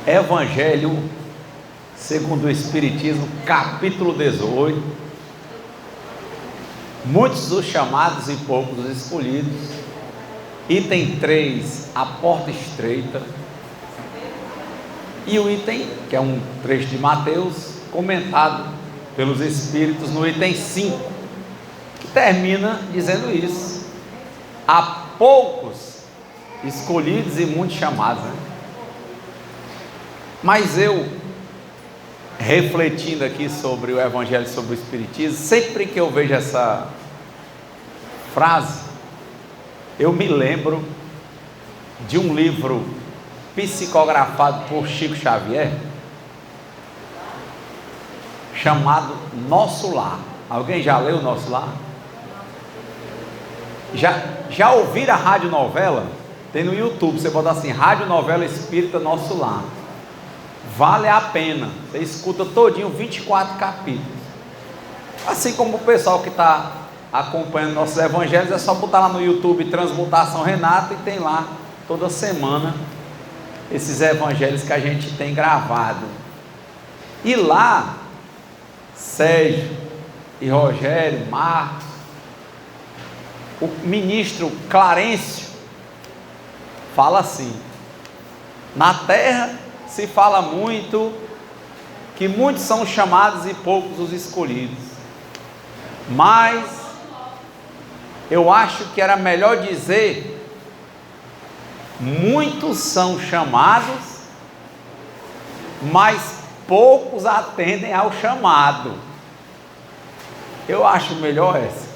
Evangelho segundo o Espiritismo, capítulo 18. Muitos os chamados e poucos os escolhidos. Item 3, a porta estreita. E o item, que é um trecho de Mateus, comentado pelos Espíritos no item 5, que termina dizendo isso: há poucos escolhidos e muitos chamados, né? Mas eu, refletindo aqui sobre o Evangelho, sobre o Espiritismo, sempre que eu vejo essa frase, eu me lembro de um livro psicografado por Chico Xavier, chamado Nosso Lar. Alguém já leu Nosso Lar? Já ouviram a radionovela? Tem no YouTube, você bota assim, radionovela espírita Nosso Lar. Vale a pena, você escuta todinho, 24 capítulos. Assim como o pessoal que está acompanhando nossos evangelhos, é só botar lá no YouTube Transmutação Renata, e tem lá toda semana esses evangelhos que a gente tem gravado. E lá, Sérgio e Rogério, Marcos, o ministro Clarencio fala assim: na terra se fala muito que muitos são chamados e poucos os escolhidos, mas eu acho que era melhor dizer: muitos são chamados, mas poucos atendem ao chamado. Eu acho melhor essa,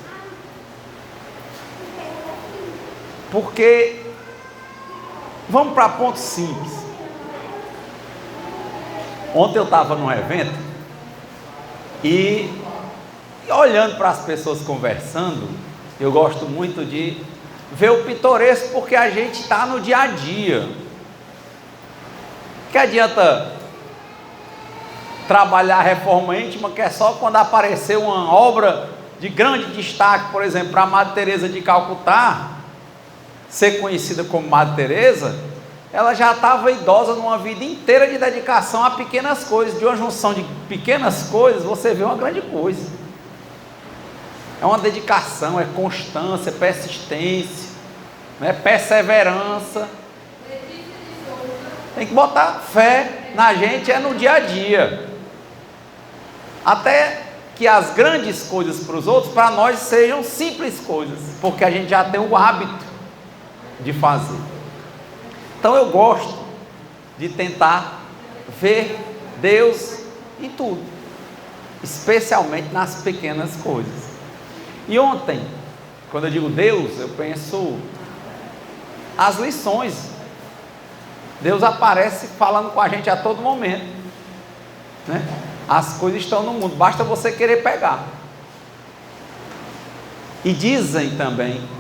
porque vamos para ponto simples. Ontem eu estava num evento e olhando para as pessoas conversando, eu gosto muito de ver o pitoresco, porque a gente está no dia a dia. Que adianta trabalhar a reforma íntima, que é só quando aparecer uma obra de grande destaque, por exemplo, para a Madre Teresa de Calcutá ser conhecida como Madre Teresa. Ela já estava idosa numa vida inteira de dedicação a pequenas coisas. De uma junção de pequenas coisas, você vê uma grande coisa. É uma dedicação, é constância, é persistência, é perseverança. Tem que botar fé na gente, é no dia a dia. Até que as grandes coisas para os outros, para nós, sejam simples coisas, porque a gente já tem o hábito de fazer. Então eu gosto de tentar ver Deus em tudo, especialmente nas pequenas coisas. E ontem, quando eu digo Deus, eu penso as lições. Deus aparece falando com a gente a todo momento, né? As coisas estão no mundo, basta você querer pegar. E dizem também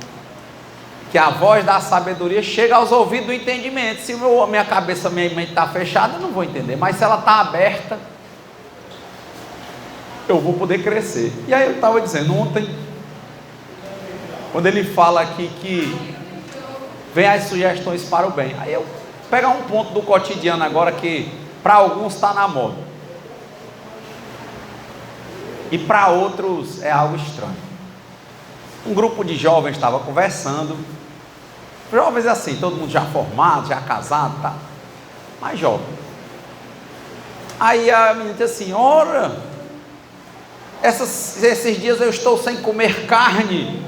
que a voz da sabedoria chega aos ouvidos do entendimento. Se minha cabeça, minha mente está fechada, eu não vou entender, mas se ela está aberta, eu vou poder crescer. E aí eu estava dizendo ontem, quando ele fala aqui que vem as sugestões para o bem, aí eu pegar um ponto do cotidiano agora que para alguns está na moda e para outros é algo estranho. Um grupo de jovens estava conversando, jovens assim, todo mundo já formado, já casado, tá? Mas jovem. Aí a menina disse assim: ora, esses dias eu estou sem comer carne,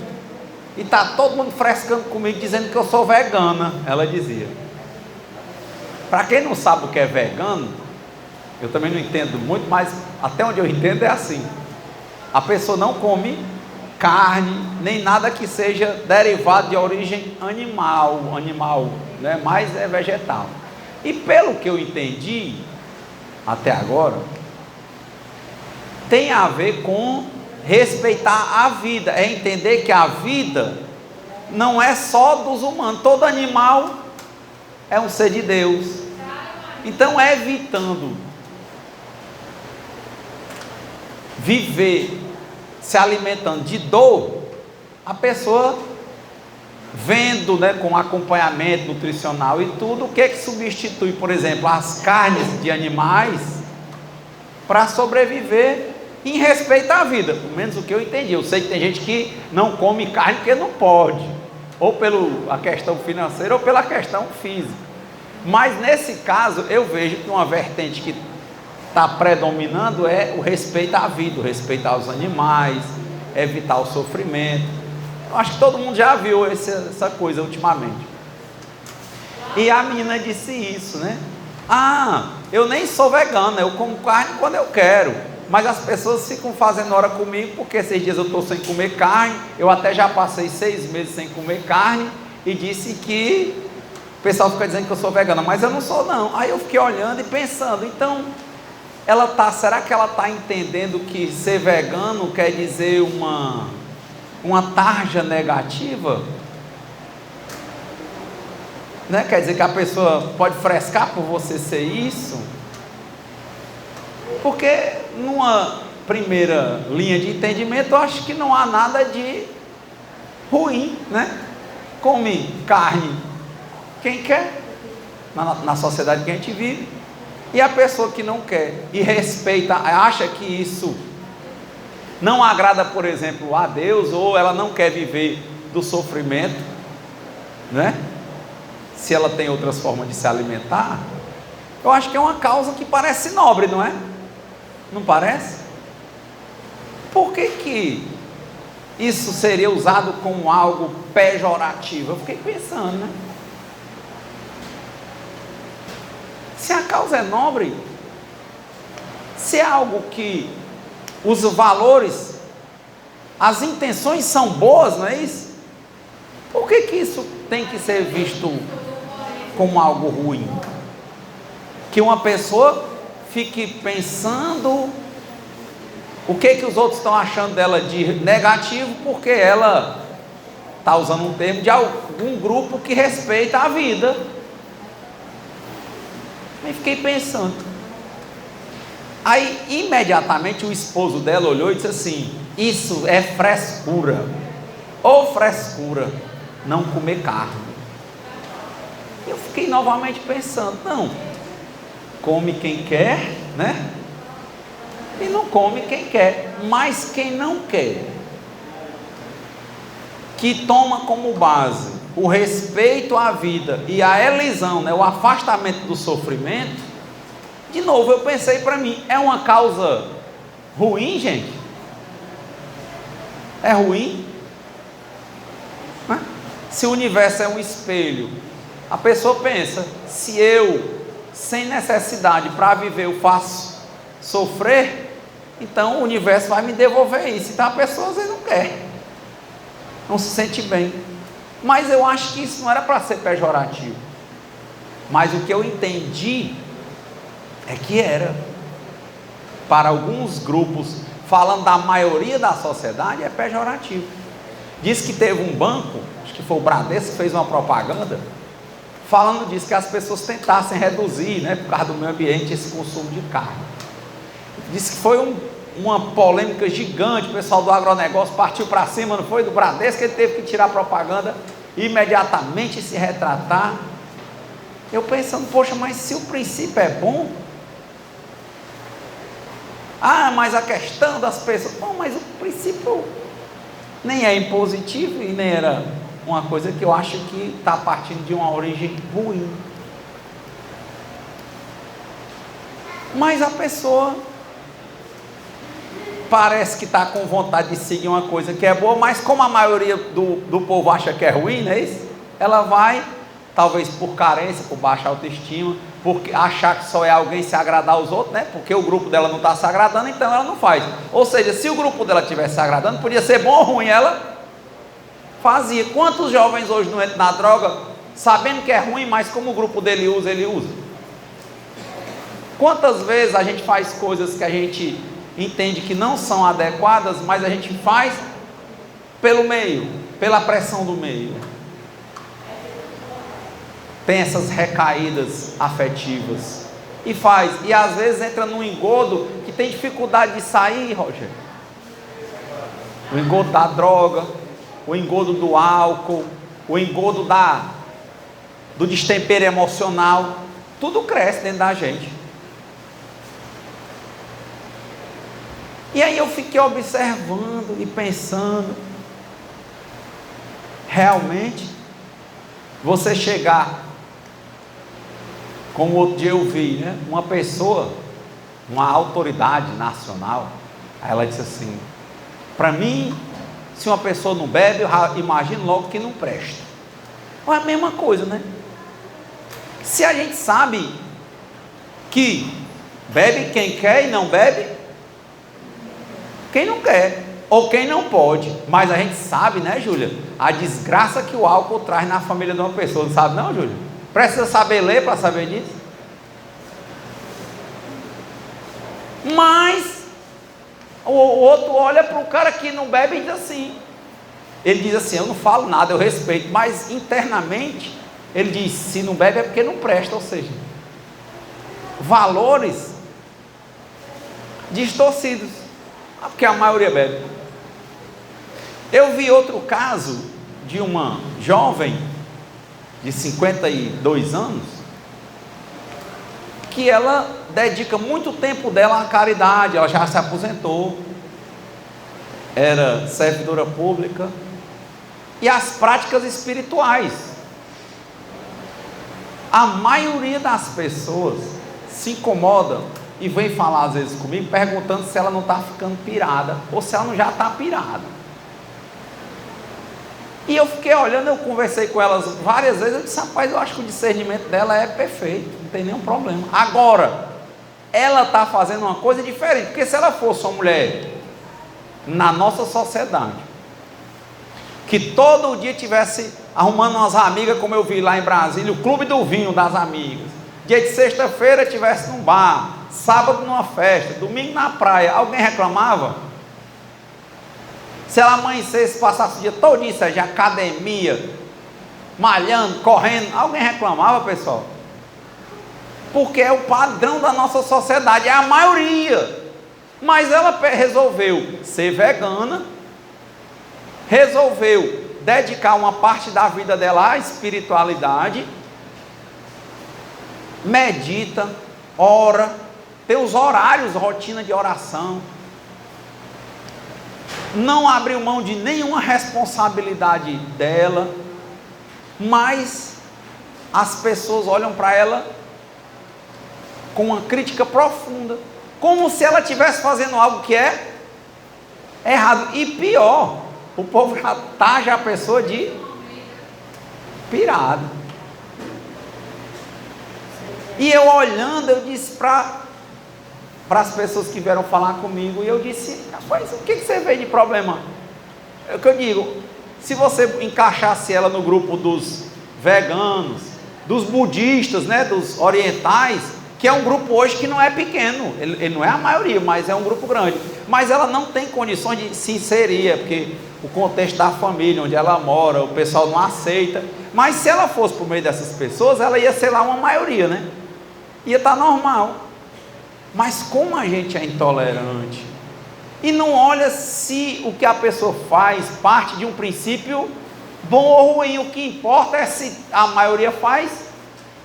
e está todo mundo frescando comigo, dizendo que eu sou vegana. Ela dizia. Para quem não sabe o que é vegano, eu também não entendo muito, mas até onde eu entendo é assim: a pessoa não come carne, nem nada que seja derivado de origem animal, né? Mas é vegetal. E pelo que eu entendi até agora, tem a ver com respeitar a vida, é entender que a vida não é só dos humanos, todo animal é um ser de Deus. Então, evitando viver se alimentando de dor, a pessoa vendo, né, com acompanhamento nutricional e tudo, o que é que substitui, por exemplo, as carnes de animais para sobreviver em respeito à vida, pelo menos o que eu entendi. Eu sei que tem gente que não come carne porque não pode, ou pela questão financeira ou pela questão física, mas nesse caso eu vejo que uma vertente que está predominando é o respeito à vida, o respeito aos animais, evitar o sofrimento. Eu acho que todo mundo já viu essa coisa ultimamente. E a menina disse isso, né? Ah, eu nem sou vegana, eu como carne quando eu quero, mas as pessoas ficam fazendo hora comigo, porque esses dias eu estou sem comer carne, eu até já passei 6 meses sem comer carne, e disse que o pessoal fica dizendo que eu sou vegana, mas eu não sou não. Aí eu fiquei olhando e pensando, então, será que ela está entendendo que ser vegano quer dizer uma tarja negativa? Né? Quer dizer que a pessoa pode frescar por você ser isso? Porque numa primeira linha de entendimento, eu acho que não há nada de ruim, né? Come carne quem quer, na sociedade que a gente vive, e a pessoa que não quer e respeita, acha que isso não agrada, por exemplo, a Deus, ou ela não quer viver do sofrimento, né? Se ela tem outras formas de se alimentar, eu acho que é uma causa que parece nobre, não é? Não parece? Por que isso seria usado como algo pejorativo? Eu fiquei pensando, né? Se a causa é nobre, se é algo que os valores, as intenções são boas, não é isso? Por que isso tem que ser visto como algo ruim? Que uma pessoa fique pensando o que os outros estão achando dela de negativo, porque ela está usando um termo de algum grupo que respeita a vida. Aí fiquei pensando. Aí imediatamente o esposo dela olhou e disse assim: isso é frescura, ou frescura, não comer carne. Eu fiquei novamente pensando, não, come quem quer, né? E não come quem quer, mas quem não quer, que toma como base o respeito à vida e a elisão, né, o afastamento do sofrimento. De novo eu pensei para mim, é uma causa ruim, gente? É ruim? Se o universo é um espelho, a pessoa pensa, se eu, sem necessidade para viver, eu faço sofrer, então o universo vai me devolver isso. Então a pessoa às vezes não quer, não se sente bem, mas eu acho que isso não era para ser pejorativo, mas o que eu entendi é que era, para alguns grupos, falando da maioria da sociedade, é pejorativo. Diz que teve um banco, acho que foi o Bradesco, que fez uma propaganda falando disso, que as pessoas tentassem reduzir, né, por causa do meio ambiente, esse consumo de carne. Diz que foi uma polêmica gigante, o pessoal do agronegócio partiu para cima, não foi? Do Bradesco, ele teve que tirar a propaganda imediatamente e se retratar. Eu pensando, poxa, mas se o princípio é bom, mas a questão das pessoas, bom, mas o princípio nem é impositivo e nem era uma coisa que eu acho que está partindo de uma origem ruim. Mas a pessoa parece que está com vontade de seguir uma coisa que é boa, mas como a maioria do povo acha que é ruim, não é isso? Ela vai, talvez por carência, por baixa autoestima, por achar que só é alguém se agradar aos outros, né? Porque o grupo dela não está se agradando, então ela não faz. Ou seja, se o grupo dela estivesse se agradando, podia ser bom ou ruim, ela fazia. Quantos jovens hoje não entram na droga, sabendo que é ruim, mas como o grupo dele usa, ele usa? Quantas vezes a gente faz coisas que a gente entende que não são adequadas, mas a gente faz pelo meio, pela pressão do meio. Tem essas recaídas afetivas e faz, e às vezes entra num engodo que tem dificuldade de sair, Roger. O engodo da droga, o engodo do álcool, o engodo do destempero emocional, tudo cresce dentro da gente. E aí eu fiquei observando e pensando, realmente, você chegar, como outro dia eu vi, né? Uma pessoa, uma autoridade nacional, aí ela disse assim, para mim, se uma pessoa não bebe, eu imagino logo que não presta. É a mesma coisa, né? Se a gente sabe que bebe quem quer e não bebe quem não quer, ou quem não pode, mas a gente sabe, né, Júlia, a desgraça que o álcool traz na família de uma pessoa, não sabe não, Júlia? Precisa saber ler para saber disso? Mas o outro olha para o cara que não bebe e diz assim, ele diz assim, eu não falo nada, eu respeito, mas internamente ele diz, se não bebe é porque não presta, ou seja, valores distorcidos, porque a maioria bebe. Eu vi outro caso de uma jovem de 52 anos, que ela dedica muito tempo dela à caridade, ela já se aposentou, era servidora pública, e as práticas espirituais. A maioria das pessoas se incomoda e vem falar às vezes comigo, perguntando se ela não está ficando pirada, ou se ela não já está pirada. E eu fiquei olhando, eu conversei com elas várias vezes, eu disse, rapaz, eu acho que o discernimento dela é perfeito, não tem nenhum problema. Agora, ela está fazendo uma coisa diferente, porque se ela fosse uma mulher na nossa sociedade, que todo dia tivesse arrumando umas amigas, como eu vi lá em Brasília, o clube do vinho das amigas, dia de sexta-feira tivesse num bar, sábado numa festa, domingo na praia, alguém reclamava? Se ela amanhecesse, passasse o dia todinho, seja academia, malhando, correndo, alguém reclamava, pessoal? Porque é o padrão da nossa sociedade, é a maioria. Mas ela resolveu ser vegana, resolveu dedicar uma parte da vida dela à espiritualidade, medita, ora, tem os horários, rotina de oração, não abriu mão de nenhuma responsabilidade dela, mas as pessoas olham para ela com uma crítica profunda, como se ela estivesse fazendo algo que é errado. E pior, o povo já taxa a pessoa de pirada. E eu olhando, eu disse para as pessoas que vieram falar comigo, e eu disse, rapaz, o que você vê de problema? É o que eu digo, se você encaixasse ela no grupo dos veganos, dos budistas, né, dos orientais, que é um grupo hoje que não é pequeno, ele não é a maioria, mas é um grupo grande, mas ela não tem condições de se inserir, porque o contexto da família, onde ela mora, o pessoal não aceita, mas se ela fosse por meio dessas pessoas, ela ia ser lá uma maioria, né, ia estar normal. Mas como a gente é intolerante e não olha se o que a pessoa faz parte de um princípio bom ou ruim, o que importa é se a maioria faz,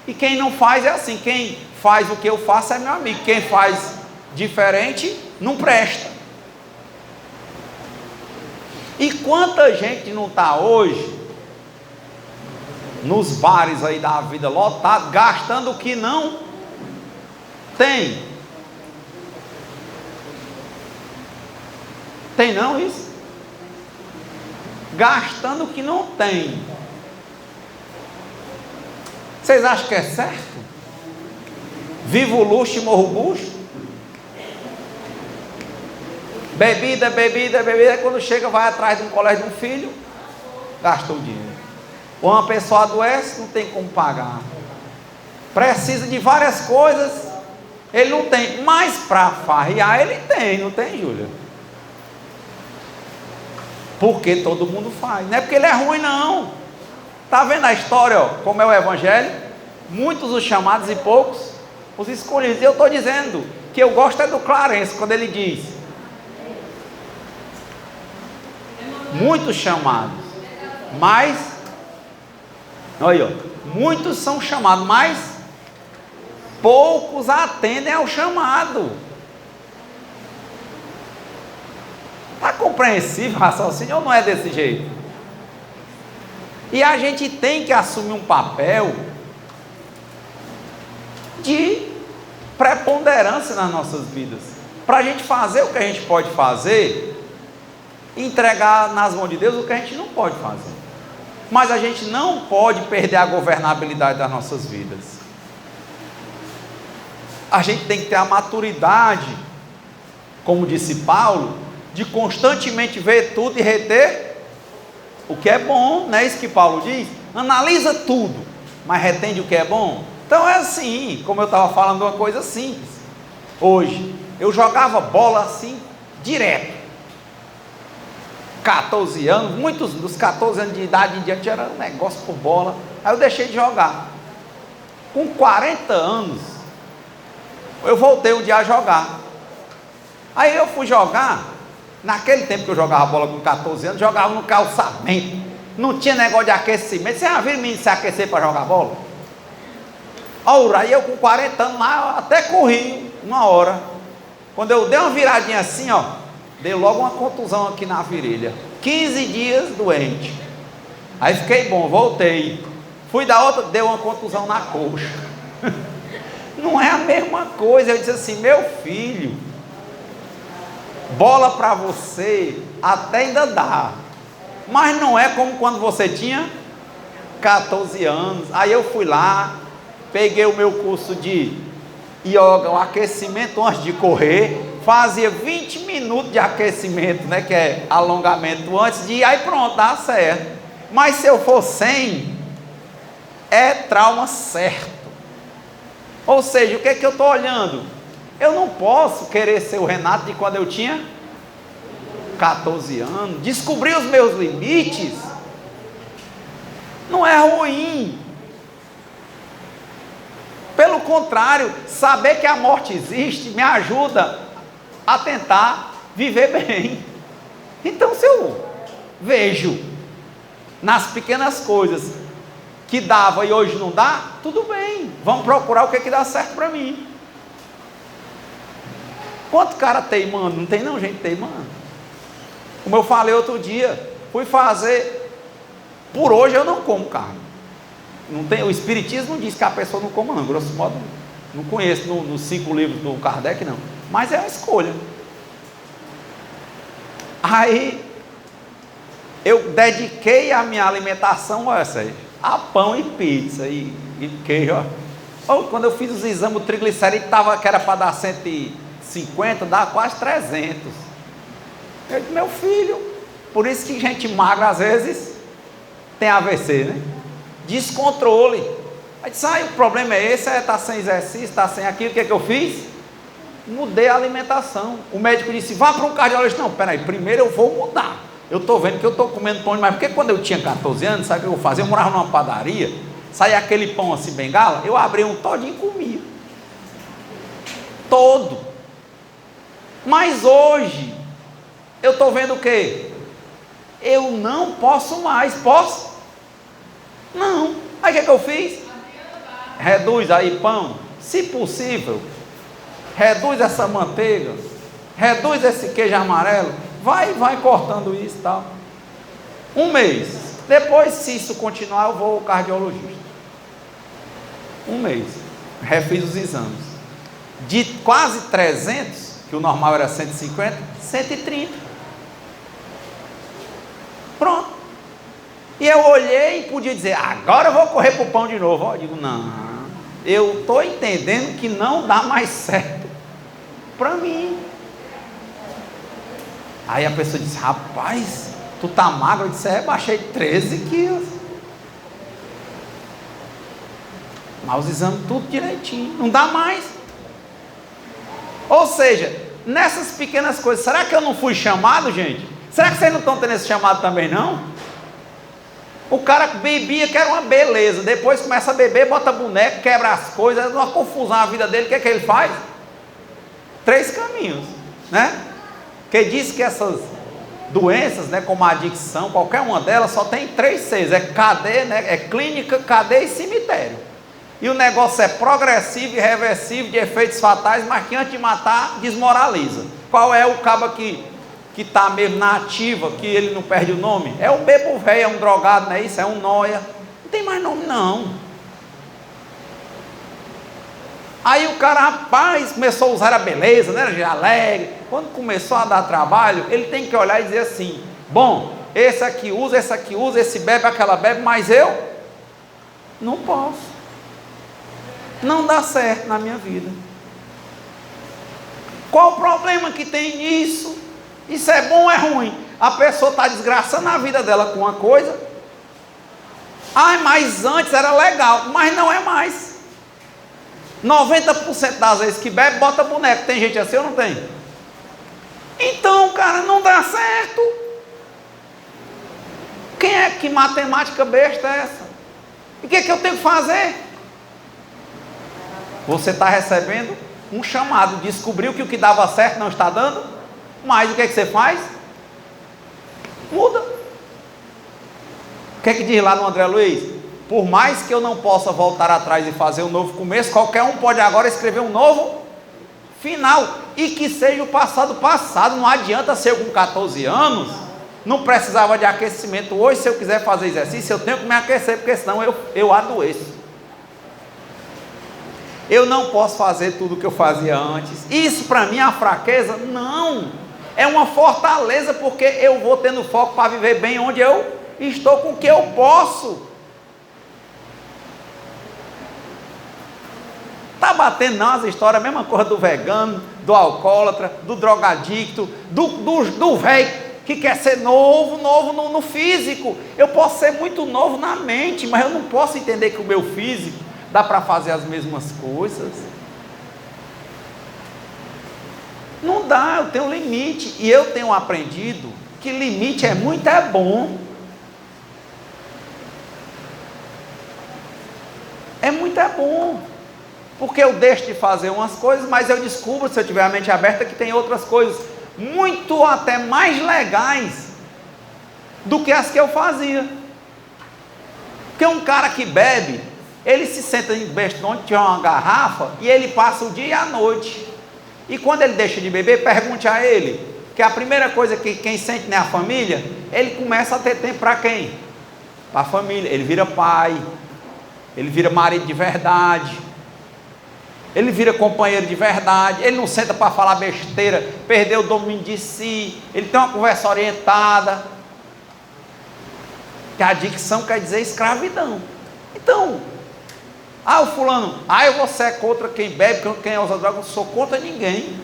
e quem não faz é assim, quem faz o que eu faço é meu amigo, quem faz diferente não presta. E quanta gente não está hoje nos bares aí da vida lotado, gastando o que não tem. Tem não isso? Gastando o que não tem. Vocês acham que é certo? Viva o luxo e morro o bucho? Bebida, bebida, bebida, quando chega vai atrás de um colégio de um filho, gastou o dinheiro. Ou uma pessoa adoece, não tem como pagar. Precisa de várias coisas, ele não tem, mas para farrear ele tem, não tem, Júlia? Porque todo mundo faz, não é porque ele é ruim não. Está vendo a história, ó, como é o evangelho? Muitos os chamados e poucos os escolhidos. E eu estou dizendo que eu gosto é do Clarence, quando ele diz muitos chamados, mas Olha aí, ó. Muitos são chamados, mas poucos atendem ao chamado. Está compreensível o raciocínio ou não é desse jeito? E a gente tem que assumir um papel de preponderância nas nossas vidas, para a gente fazer o que a gente pode fazer, entregar nas mãos de Deus o que a gente não pode fazer. Mas a gente não pode perder a governabilidade das nossas vidas. A gente tem que ter a maturidade, como disse Paulo, de constantemente ver tudo e reter o que é bom. Não é isso que Paulo diz? Analisa tudo, mas retende o que é bom. Então é assim, como eu estava falando, uma coisa simples. Hoje, eu jogava bola assim, direto. 14 anos, muitos dos 14 anos de idade em diante era um negócio por bola. Aí eu deixei de jogar. Com 40 anos, eu voltei um dia a jogar. Aí eu fui jogar. Naquele tempo que eu jogava bola com 14 anos, jogava no calçamento. Não tinha negócio de aquecimento. Você já viu menino se aquecer para jogar bola? Ora, aí eu com 40 anos lá, até corri uma hora. Quando eu dei uma viradinha assim, ó, dei logo uma contusão aqui na virilha. 15 dias doente. Aí fiquei bom, voltei. Fui da outra, deu uma contusão na coxa. Não é a mesma coisa. Eu disse assim, meu filho, bola para você até ainda dá, mas não é como quando você tinha 14 anos. Aí eu fui lá, peguei o meu curso de yoga, o aquecimento antes de correr, fazia 20 minutos de aquecimento, né, que é alongamento antes de ir, aí pronto, dá certo. Mas se eu for sem, é trauma certo. Ou seja, o que é que eu estou olhando? Eu não posso querer ser o Renato de quando eu tinha 14 anos. Descobrir os meus limites não é ruim. Pelo contrário, saber que a morte existe me ajuda a tentar viver bem. Então, se eu vejo nas pequenas coisas que dava e hoje não dá, tudo bem, vamos procurar o que dá certo para mim. Quanto cara teimando? Não tem não gente teimando. Como eu falei outro dia, fui fazer, por hoje eu não como carne. Não tem, o Espiritismo não diz que a pessoa não coma não, grosso modo, não conheço nos 5 livros do Kardec não, mas é uma escolha. Aí, eu dediquei a minha alimentação, olha essa aí, a pão e pizza e queijo, ó. Quando eu fiz os exames, o triglicerídeo estava, que era para dar 150, dá quase 300. Eu disse, meu filho, por isso que gente magra às vezes tem AVC, né? Descontrole. Aí disse, o problema é esse, está sem exercício, está sem aquilo. O que é que eu fiz? Mudei a alimentação. O médico disse, vá para um cardiologista. Não, peraí, primeiro eu vou mudar. Eu estou vendo que eu estou comendo pão demais. Porque quando eu tinha 14 anos, sabe o que eu fazia? Eu morava numa padaria, saía aquele pão assim, bengala, eu abria um todinho e comia. Todo. Mas hoje, eu estou vendo o quê? Eu não posso mais. Posso? Não. Aí o que eu fiz? Reduz aí pão, se possível. Reduz essa manteiga. Reduz esse queijo amarelo. Vai cortando isso e tal. 1 mês. Depois, se isso continuar, eu vou ao cardiologista. 1 mês. Refiz os exames. De quase 300, que o normal era 150, 130. Pronto. E eu olhei e podia dizer, agora eu vou correr para o pão de novo. Eu digo, não, eu estou entendendo que não dá mais certo para mim. Aí a pessoa disse, rapaz, tu tá magro? Eu disse, baixei 13 quilos. Mas os exames tudo direitinho, não dá mais. Ou seja, nessas pequenas coisas, será que eu não fui chamado, gente? Será que vocês não estão tendo esse chamado também, não? O cara bebia, que era uma beleza, depois começa a beber, bota boneco, quebra as coisas, uma confusão na vida dele. O que é que ele faz? 3 caminhos, né? Que diz que essas doenças, né, como a adicção, qualquer uma delas, só tem 3 Cs, é cadeia, né, é clínica, cadeia e cemitério. E o negócio é progressivo e reversível, de efeitos fatais, mas que antes de matar, desmoraliza. Qual é o cabo que está mesmo na ativa, que ele não perde o nome? É um bebo velho, é um drogado, não é isso? É um nóia. Não tem mais nome não. Aí o cara, rapaz, começou a usar a beleza, né? Era alegre. Quando começou a dar trabalho, ele tem que olhar e dizer assim: bom, esse aqui usa, esse bebe, aquela bebe, mas eu não posso. Não dá certo na minha vida. Qual o problema que tem nisso? Isso é bom ou é ruim? A pessoa está desgraçando a vida dela com uma coisa. Ah, mas antes era legal, mas não é mais. 90% das vezes que bebe, bota boneco. Tem gente assim ou não tem? Então, cara, não dá certo. Quem é que matemática besta é essa? E o que é que eu tenho que fazer? Você está recebendo um chamado, descobriu que o que dava certo não está dando, mas o que é que você faz? Muda. O que é que diz lá no André Luiz? Por mais que eu não possa voltar atrás e fazer um novo começo, qualquer um pode agora escrever um novo final, e que seja o passado passado. Não adianta ser com 14 anos, não precisava de aquecimento. Hoje, se eu quiser fazer exercício, eu tenho que me aquecer, porque senão eu adoeço. Eu não posso fazer tudo o que eu fazia antes. Isso para mim é uma fraqueza? Não, é uma fortaleza, porque eu vou tendo foco para viver bem onde eu estou, com o que eu posso. Está batendo não as histórias, a mesma coisa do vegano, do alcoólatra, do drogadicto, do velho que quer ser novo no físico. Eu posso ser muito novo na mente, mas eu não posso entender que o meu físico dá para fazer as mesmas coisas. Não dá, eu tenho limite, e eu tenho aprendido que limite é muito bom. É muito bom. Porque eu deixo de fazer umas coisas, mas eu descubro, se eu tiver a mente aberta, que tem outras coisas muito até mais legais do que as que eu fazia. Porque um cara que bebe, ele se senta embaixo onde tiver uma garrafa e ele passa o dia e a noite. E quando ele deixa de beber, pergunte a ele, que a primeira coisa que quem sente não é a família, ele começa a ter tempo para quem? Para a família. Ele vira pai, ele vira marido de verdade, ele vira companheiro de verdade, ele não senta para falar besteira, perdeu o domínio de si, ele tem uma conversa orientada. Que a adicção quer dizer escravidão. Então, o fulano, você é contra quem bebe, quem usa droga? Eu não sou contra ninguém.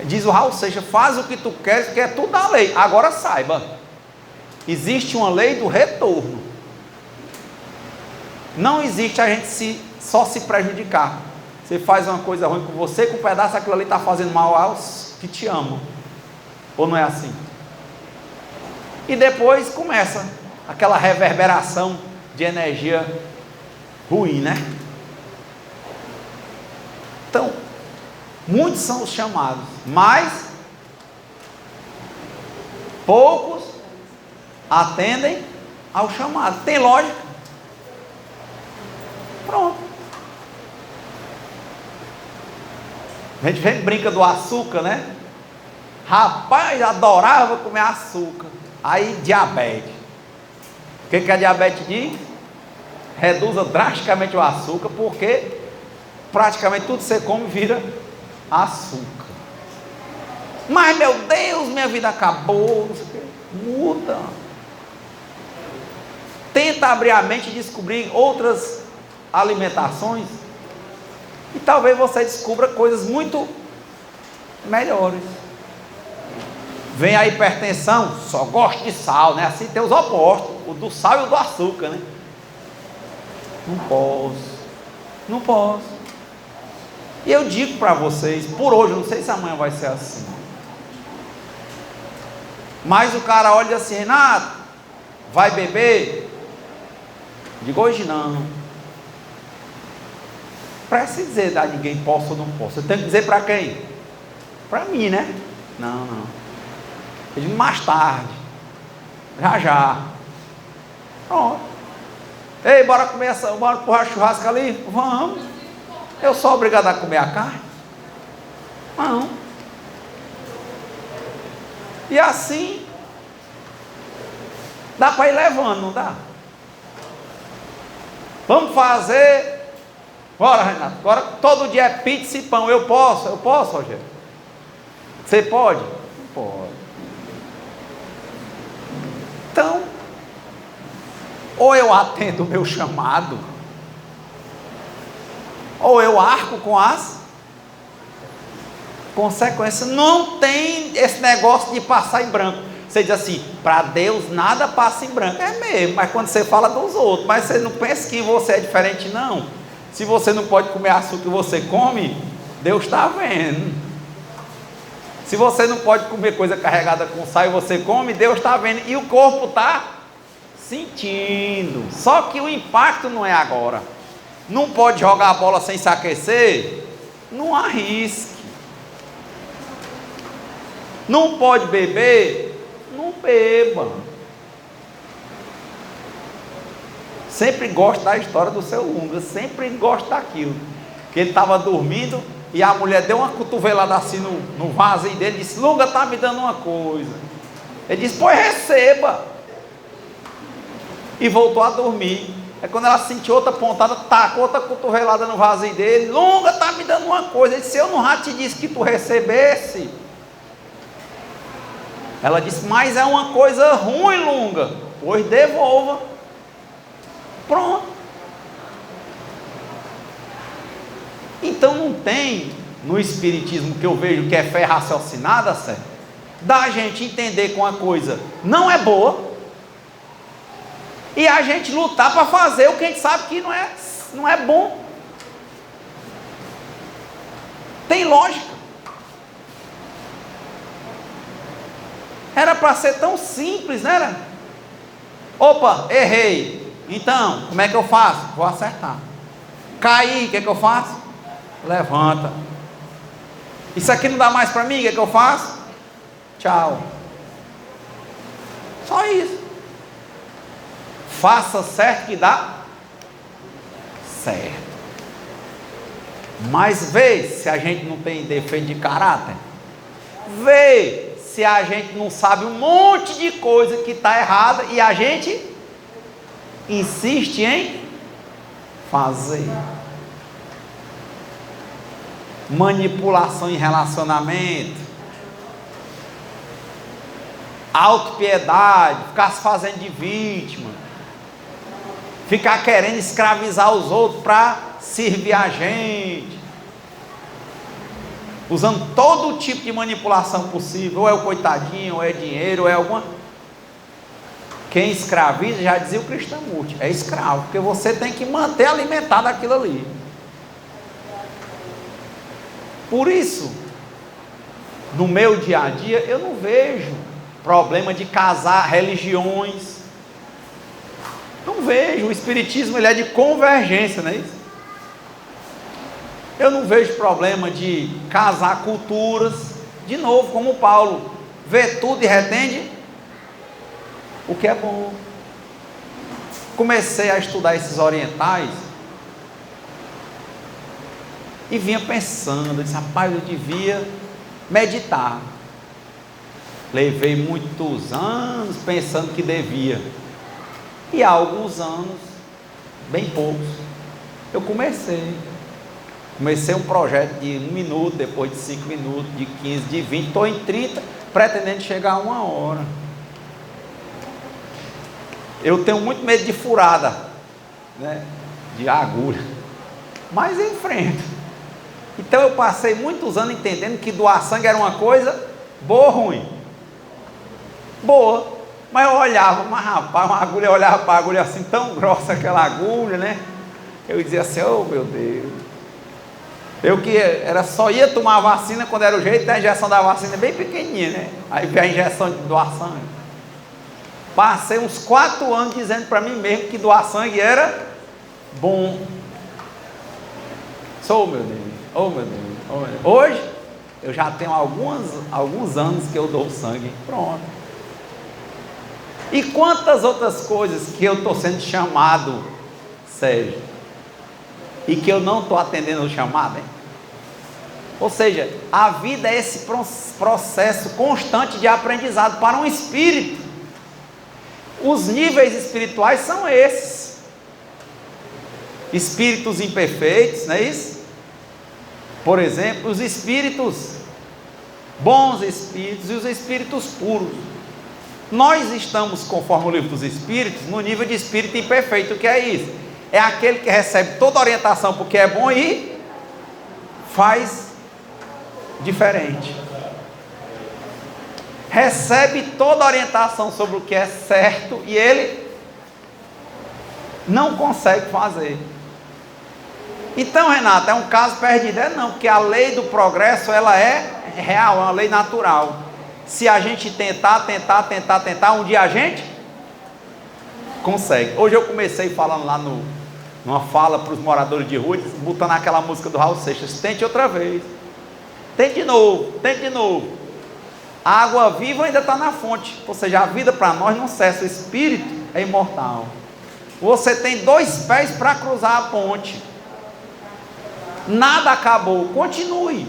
Diz o Raul Seixas, faz o que tu queres, porque é tudo da lei. Agora saiba, existe uma lei do retorno. Não existe a gente só se prejudicar. Você faz uma coisa ruim com você, com um pedaço daquilo ali está fazendo mal aos que te amam. Ou não é assim? E depois começa aquela reverberação de energia ruim, né? Então, muitos são os chamados, mas poucos atendem ao chamado. Tem lógica? Pronto. A gente vem brinca do açúcar, né? Rapaz, adorava comer açúcar. Aí diabetes. O que a diabetes diz? Reduza drasticamente o açúcar, porque praticamente tudo que você come vira açúcar. Mas meu Deus, minha vida acabou. Muda. Tenta abrir a mente e descobrir outras alimentações, e talvez você descubra coisas muito melhores. Vem a hipertensão, só gosto de sal, né? Assim tem os opostos, o do sal e o do açúcar, né? Não posso. E eu digo para vocês, por hoje, não sei se amanhã vai ser assim, mas o cara olha assim, Renato, vai beber? Digo, hoje não. Precisa dizer a ninguém posso ou não posso. Eu tenho que dizer para quem? Para mim, né? Não, não. Ele disse, mais tarde. Já. Pronto. Ei, bora empurrar churrasco ali? Vamos. Eu sou obrigado a comer a carne? Não. E assim, dá para ir levando, não dá? Vamos fazer. Bora, Renato. Agora todo dia é pizza e pão. Eu posso, Rogério? Você pode? Não pode. Então, ou eu atendo o meu chamado, ou eu arco com as consequências. Não tem esse negócio de passar em branco. Você diz assim, para Deus nada passa em branco. É mesmo, mas quando você fala dos outros, mas você não pensa que você é diferente, não. Se você não pode comer açúcar que você come, Deus está vendo. Se você não pode comer coisa carregada com sal e você come, Deus está vendo. E o corpo está sentindo. Só que o impacto não é agora. Não pode jogar a bola sem se aquecer? Não arrisque. Não pode beber? Não beba. Sempre gosto da história do seu Lunga. Sempre gosto daquilo. Que ele estava dormindo e a mulher deu uma cotovelada assim no vasinho dele e disse, Lunga está me dando uma coisa. Ele disse, pois receba. E voltou a dormir. É quando ela sentiu outra pontada, tacou outra cotovelada no vasinho dele. Lunga está me dando uma coisa. Ele disse, eu não já te disse que tu recebesse. Ela disse, mas é uma coisa ruim, Lunga. Pois devolva. Pronto. Então não tem no espiritismo que eu vejo que é fé raciocinada, certo? Da gente entender que uma coisa não é boa e a gente lutar para fazer o que a gente sabe que não é bom. Tem lógica. Era para ser tão simples, não era? Opa, errei. Então, como é que eu faço? Vou acertar. Caí, o que é que eu faço? Levanta. Isso aqui não dá mais para mim, o que é que eu faço? Tchau. Só isso. Faça certo que dá certo. Mas vê se a gente não tem defeito de caráter. Vê se a gente não sabe um monte de coisa que está errada e a gente insiste em fazer. Manipulação em relacionamento, autopiedade, ficar se fazendo de vítima, ficar querendo escravizar os outros para servir a gente, usando todo tipo de manipulação possível, ou é o coitadinho, ou é dinheiro, ou é alguma. Quem escraviza, já dizia o Krishnamurti, é escravo, porque você tem que manter alimentado aquilo ali. Por isso, no meu dia a dia, eu não vejo problema de casar religiões. Não vejo. O espiritismo ele é de convergência, não é isso? Eu não vejo problema de casar culturas. De novo, como Paulo, vê tudo e retende o que é bom. Comecei a estudar esses orientais e vinha pensando, disse, rapaz, eu devia meditar. Levei muitos anos pensando que devia. E há alguns anos, bem poucos, eu comecei um projeto de 1 minuto, depois de 5 minutos, de 15, de 20, estou em 30, pretendendo chegar a 1 hora. Eu tenho muito medo de furada, né? De agulha, mas eu enfrento. Então eu passei muitos anos entendendo que doar sangue era uma coisa boa ou ruim? Boa. Mas eu olhava, mas rapaz, uma agulha, eu olhava para a agulha assim, tão grossa aquela agulha, né? Eu dizia assim, oh meu Deus. Eu que era só ia tomar a vacina quando era o jeito, a injeção da vacina é bem pequenininha, né? Aí veio a injeção de doar sangue. Passei uns 4 anos dizendo para mim mesmo que doar sangue era bom. Oh meu Deus, oh meu Deus, oh meu Deus. Hoje eu já tenho alguns anos que eu dou sangue. Pronto. E quantas outras coisas que eu estou sendo chamado, Sérgio, e que eu não estou atendendo o chamado, hein? Ou seja, a vida é esse processo constante de aprendizado para um espírito. Os níveis espirituais são esses. Espíritos imperfeitos, não é isso? Por exemplo, os espíritos, bons espíritos e os espíritos puros. Nós estamos, conforme o livro dos espíritos, no nível de espírito imperfeito. O que é isso? É aquele que recebe toda a orientação porque é bom e faz diferente. Recebe toda a orientação sobre o que é certo e ele não consegue fazer. Então, Renato, é um caso perdido? É não, porque a lei do progresso, ela é real, é uma lei natural. Se a gente tentar, um dia a gente consegue. Hoje eu comecei falando lá numa fala para os moradores de rua, botando aquela música do Raul Seixas: tente outra vez, tente de novo. A água viva ainda está na fonte, ou seja, a vida para nós não cessa, o espírito é imortal. Você tem 2 pés para cruzar a ponte, nada acabou, continue.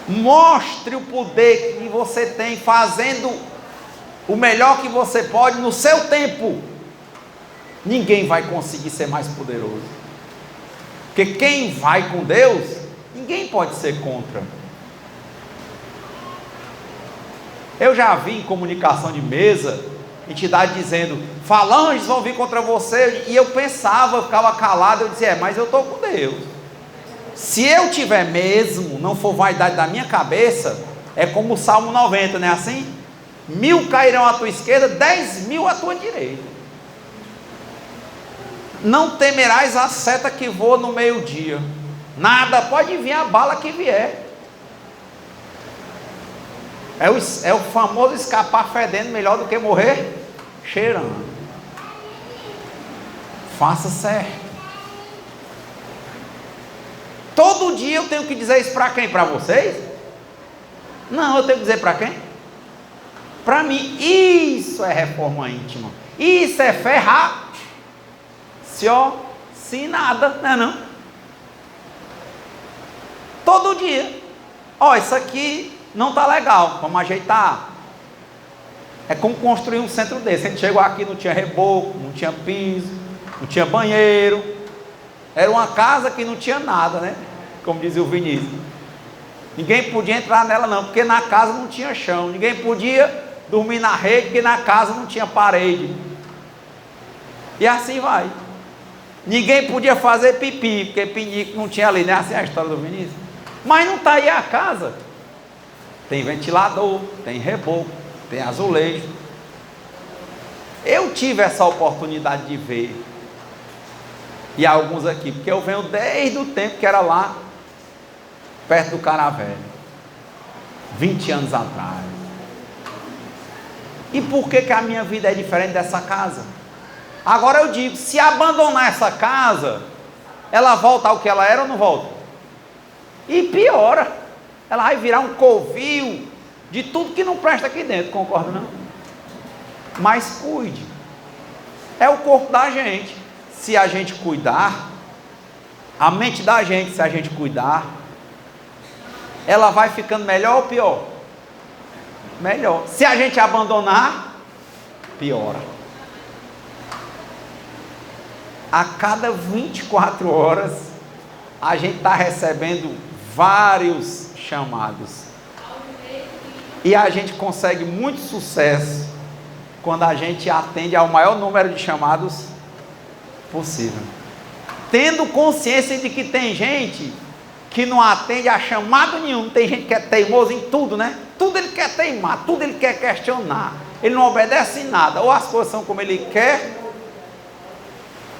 Mostre o poder que você tem, fazendo o melhor que você pode no seu tempo. Ninguém vai conseguir ser mais poderoso, porque quem vai com Deus, ninguém pode ser contra. Eu já vi em comunicação de mesa, entidade dizendo: falanges vão vir contra você, e eu pensava, eu ficava calado, eu dizia: mas eu estou com Deus. Se eu tiver mesmo, não for vaidade da minha cabeça, é como o Salmo 90, não é assim? 1000 cairão à tua esquerda, 10.000 à tua direita. Não temerás a seta que voa no meio-dia, nada, pode vir a bala que vier. É o famoso escapar fedendo melhor do que morrer cheirando. Faça certo. Todo dia eu tenho que dizer isso para quem? Para vocês? Não, eu tenho que dizer para quem? Para mim. Isso é reforma íntima. Isso é ferrar. Se nada, não é não? Todo dia. Ó, isso aqui não está legal, vamos ajeitar. É como construir um centro desse. A gente chegou aqui, não tinha reboco, não tinha piso, não tinha banheiro. Era uma casa que não tinha nada, né? Como dizia o Vinícius. Ninguém podia entrar nela não, porque na casa não tinha chão. Ninguém podia dormir na rede, porque na casa não tinha parede. E assim vai. Ninguém podia fazer pipi, porque pinico não tinha ali, né? Assim é a história do Vinícius. Mas não está aí a casa. Tem ventilador, tem reboco, tem azulejo. Eu tive essa oportunidade de ver. E alguns aqui, porque eu venho desde o tempo que era lá, perto do Caravelho, 20 anos atrás. E por que a minha vida é diferente dessa casa? Agora eu digo, se abandonar essa casa, ela volta ao que ela era ou não volta? E piora, ela vai virar um covil de tudo que não presta aqui dentro, concorda não? Mas cuide, é o corpo da gente. Se a gente cuidar, a mente da gente, se a gente cuidar, ela vai ficando melhor ou pior? Melhor. Se a gente abandonar, piora. A cada 24 horas, a gente está recebendo vários chamados. E a gente consegue muito sucesso quando a gente atende ao maior número de chamados possível, tendo consciência de que tem gente que não atende a chamado nenhum. Tem gente que é teimoso em tudo, né? Tudo ele quer teimar, tudo ele quer questionar, ele não obedece em nada, ou as coisas são como ele quer,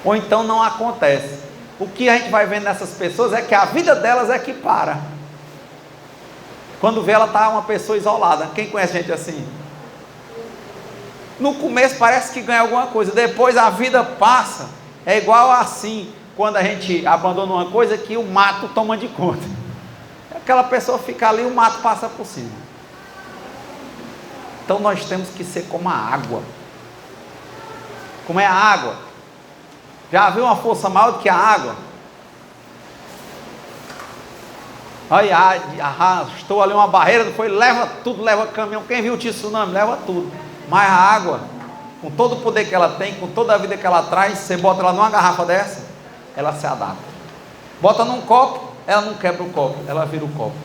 ou então não acontece. O que a gente vai vendo nessas pessoas é que a vida delas é que para. Quando vê, ela está uma pessoa isolada. Quem conhece gente assim? No começo parece que ganha alguma coisa, depois a vida passa. É igual assim, quando a gente abandona uma coisa que o mato toma de conta. Aquela pessoa fica ali, o mato passa por cima. Então nós temos que ser como a água. Como é a água? Já viu uma força maior do que a água? Olha, arrastou ali uma barreira, foi, leva tudo, leva caminhão. Quem viu o tsunami, leva tudo. Mas a água, com todo o poder que ela tem, com toda a vida que ela traz, você bota ela numa garrafa dessa, ela se adapta. Bota num copo, ela não quebra o copo, ela vira o copo.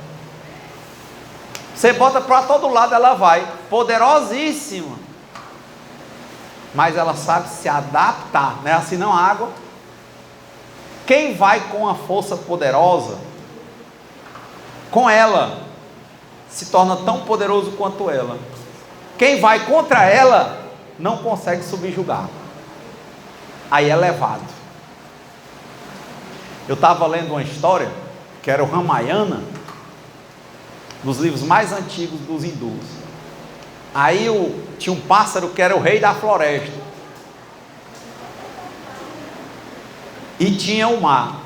Você bota para todo lado, ela vai, poderosíssima. Mas ela sabe se adaptar, não é assim não a água? Quem vai com a força poderosa, com ela, se torna tão poderoso quanto ela. Quem vai contra ela, não consegue subjugar. Aí é levado. Eu estava lendo uma história, que era o Ramayana, dos livros mais antigos dos hindus. Aí tinha um pássaro que era o rei da floresta. E tinha o mar.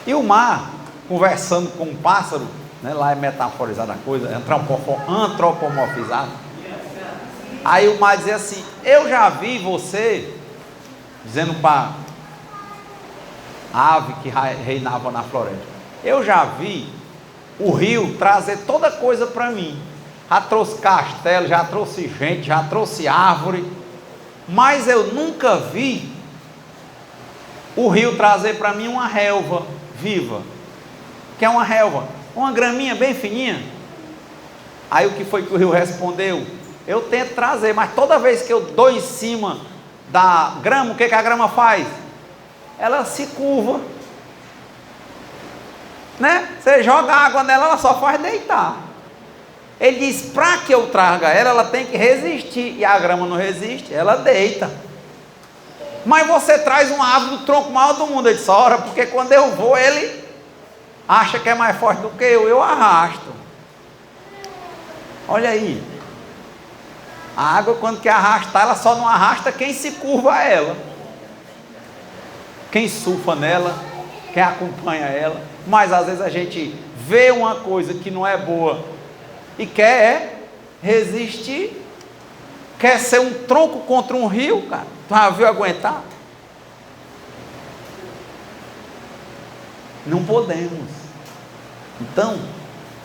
E o mar, conversando com o pássaro, né, lá é metaforizada a coisa, é antropomorfizado. Aí o mar dizia assim: eu já vi você, dizendo para a ave que reinava na floresta, eu já vi o rio trazer toda coisa para mim. Já trouxe castelo, já trouxe gente, já trouxe árvore, mas eu nunca vi o rio trazer para mim uma relva viva. Que é uma relva? Uma graminha bem fininha. Aí o que foi que o rio respondeu? Eu tento trazer, mas toda vez que eu dou em cima da grama, o que a grama faz? Ela se curva, né? Você joga água nela, ela só faz deitar. Ele diz, para que eu traga ela tem que resistir, e a grama não resiste, ela deita. Mas você traz uma árvore do tronco maior do mundo. Ele disse, ora, porque quando eu vou, ele acha que é mais forte do que eu arrasto. Olha aí, a água quando quer arrastar, ela só não arrasta quem se curva a ela, quem surfa nela, quem acompanha ela. Mas às vezes a gente vê uma coisa que não é boa e quer resistir, quer ser um tronco contra um rio, cara. Tu já viu aguentar? Não podemos. Então,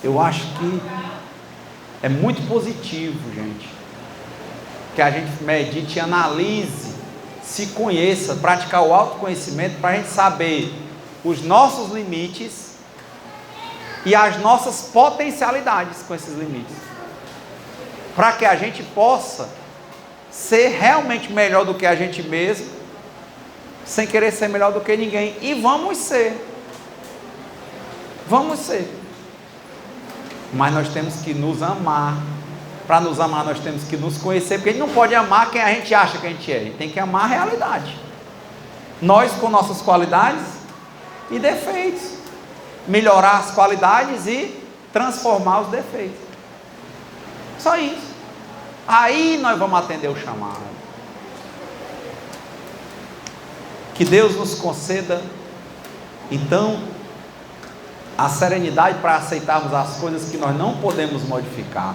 eu acho que é muito positivo, gente, que a gente medite, analise, se conheça, praticar o autoconhecimento, para a gente saber os nossos limites e as nossas potencialidades com esses limites, para que a gente possa ser realmente melhor do que a gente mesmo, sem querer ser melhor do que ninguém. E vamos ser. Mas nós temos que nos amar. Para nos amar, nós temos que nos conhecer, porque a gente não pode amar quem a gente acha que a gente é. A gente tem que amar a realidade. Nós com nossas qualidades e defeitos. Melhorar as qualidades e transformar os defeitos. Só isso. Aí nós vamos atender o chamado. Que Deus nos conceda, então, a serenidade para aceitarmos as coisas que nós não podemos modificar,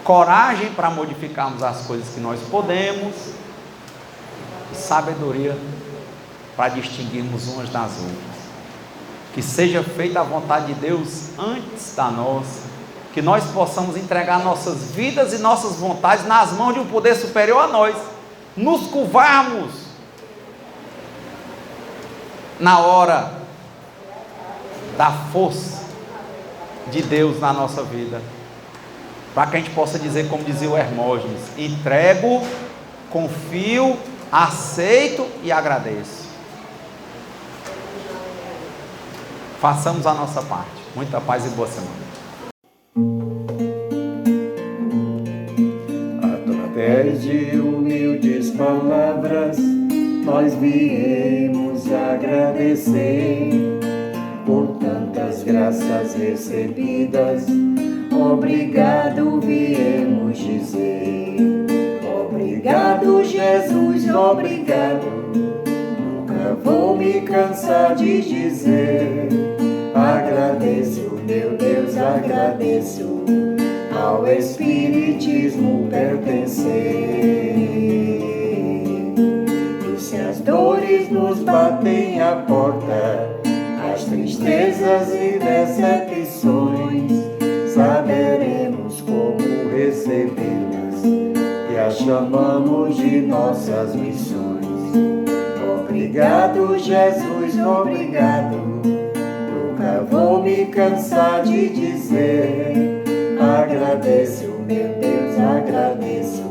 coragem para modificarmos as coisas que nós podemos, e sabedoria para distinguirmos umas das outras. Que seja feita a vontade de Deus antes da nossa, que nós possamos entregar nossas vidas e nossas vontades nas mãos de um poder superior a nós, nos curvarmos na hora da força de Deus na nossa vida, para que a gente possa dizer, como dizia o Hermógenes: entrego, confio, aceito e agradeço. Façamos a nossa parte. Muita paz e boa semana. Através de humildes palavras, nós viemos agradecer por tantas graças recebidas. Obrigado, viemos dizer. Obrigado, Jesus, obrigado. Nunca vou me cansar de dizer. Agradeço, meu Deus, agradeço ao Espiritismo pertencer. E se as dores nos batem à porta, as tristezas e decepções, saberemos como recebê-las e as chamamos de nossas missões. Obrigado, Jesus, obrigado. Nunca vou me cansar de dizer: agradeço, meu Deus, agradeço